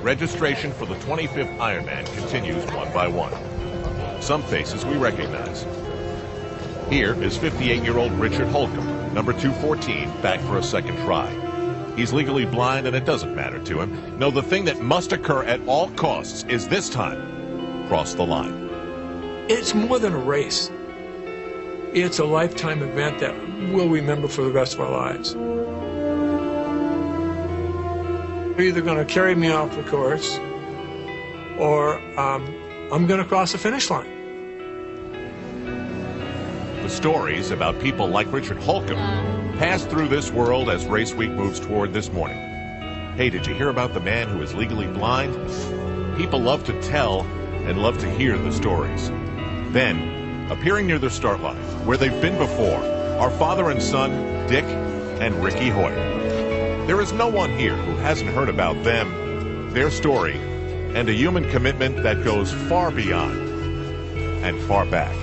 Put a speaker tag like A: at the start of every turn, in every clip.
A: registration for the 25th Ironman continues one by one. Some faces we recognize. Here is 58-year-old Richard Holcomb, number 214, back for a second try. He's legally blind and it doesn't matter to him. No, the thing that must occur at all costs is this time, cross the line.
B: It's more than a race. It's a lifetime event that we'll remember for the rest of our lives. They're either going to carry me off the course or I'm going to cross the finish line.
A: The stories about people like Richard Holcomb pass through this world as race week moves toward this morning. Hey, did you hear about the man who is legally blind? People love to tell and love to hear the stories. Then, appearing near the start line, where they've been before, are father and son, Dick and Ricky Hoyt. There is no one here who hasn't heard about them, their story, and a human commitment that goes far beyond and far back.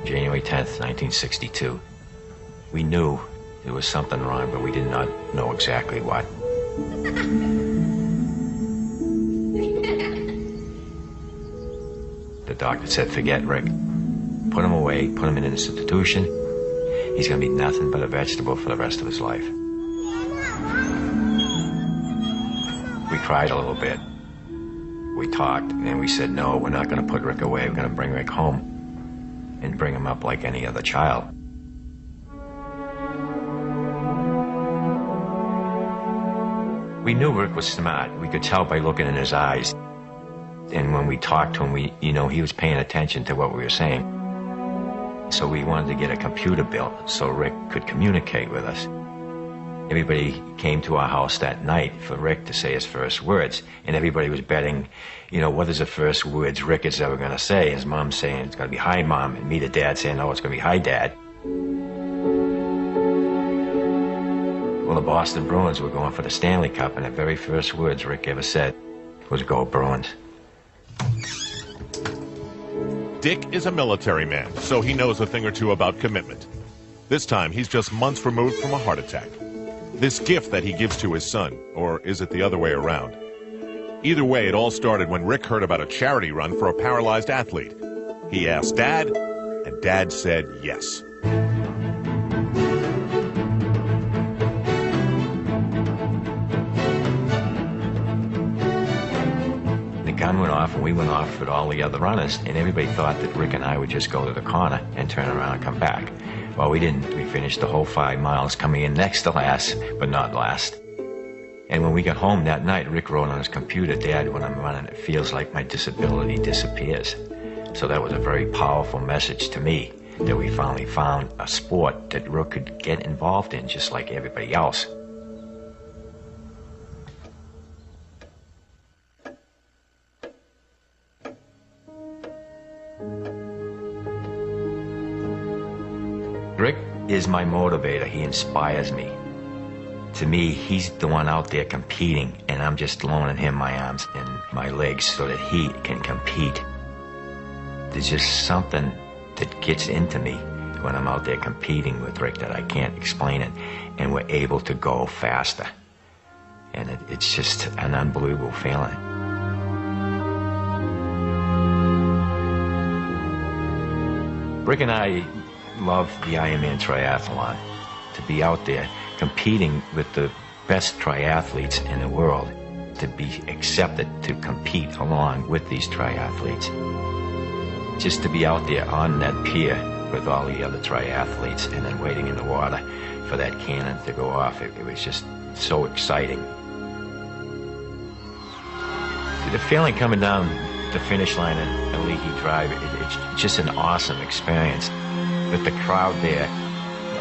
C: January 10th, 1962. We knew there was something wrong, but we did not know exactly what. The doctor said, forget Rick. Put him away, put him in an institution. He's going to be nothing but a vegetable for the rest of his life. We cried a little bit. We talked, and we said, no, we're not going to put Rick away. We're going to bring Rick home and bring him up like any other child. We knew Rick was smart. We could tell by looking in his eyes. And when we talked to him, he was paying attention to what we were saying. So we wanted to get a computer built so Rick could communicate with us. Everybody came to our house that night for Rick to say his first words. And everybody was betting, what is the first words Rick is ever going to say? His mom saying, it's going to be, hi, Mom. And me, the dad, saying, no, it's going to be, hi, Dad. Well, the Boston Bruins were going for the Stanley Cup, and the very first words Rick ever said was, go Bruins.
A: Dick is a military man, so he knows a thing or two about commitment. This time, he's just months removed from a heart attack. This gift that he gives to his son, or is it the other way around? Either way, it all started when Rick heard about a charity run for a paralyzed athlete. He asked Dad, and Dad said yes.
C: The gun went off, and we went off with all the other runners, and everybody thought that Rick and I would just go to the corner and turn around and come back. Well, we didn't. We finished the whole 5 miles, coming in next to last, but not last. And when we got home that night, Rick wrote on his computer, Dad, when I'm running, it feels like my disability disappears. So that was a very powerful message to me, that we finally found a sport that Rick could get involved in just like everybody else. Rick is my motivator. He inspires me. To me, he's the one out there competing, and I'm just loaning him my arms and my legs so that he can compete. There's just something that gets into me when I'm out there competing with Rick that I can't explain it, and we're able to go faster. And it's just an unbelievable feeling. Rick and I love the Ironman triathlon, to be out there competing with the best triathletes in the world, to be accepted to compete along with these triathletes. Just to be out there on that pier with all the other triathletes and then waiting in the water for that cannon to go off, it was just so exciting. The feeling coming down the finish line in Leahy Drive, it's just an awesome experience. With the crowd there,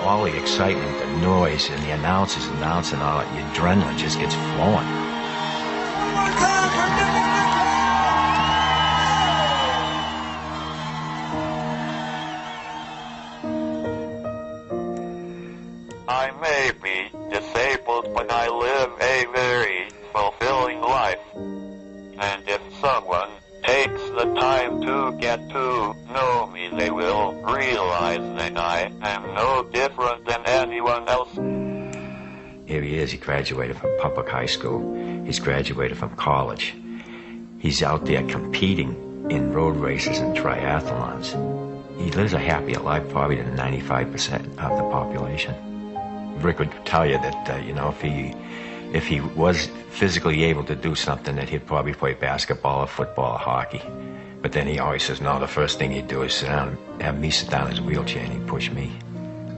C: all the excitement, the noise, and the announcers announcing all that, your adrenaline just gets flowing.
D: I may be disabled, but I live a very fulfilling life. And if someone takes the time to get to know me, they will realize that I am no different than anyone else.
C: Here he is. He graduated from public high school. He's graduated from college. He's out there competing in road races and triathlons. He lives a happier life probably than 95% of the population. Rick would tell you that, if he was physically able to do something, that he'd probably play basketball or football or hockey. But then he always says, no, the first thing he'd do is sit down, have me sit down in his wheelchair and he'd push me.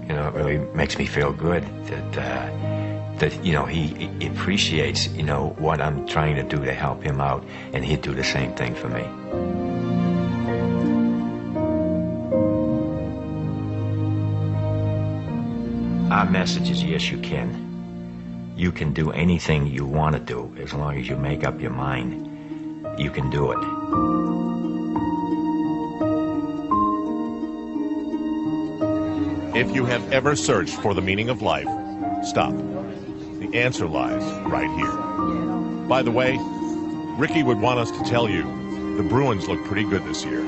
C: It really makes me feel good that he appreciates, what I'm trying to do to help him out, and he'd do the same thing for me. Our message is, yes, you can. You can do anything you want to do as long as you make up your mind. You can do it.
A: If you have ever searched for the meaning of life, stop. The answer lies right here. By the way, Ricky would want us to tell you the Bruins look pretty good this year.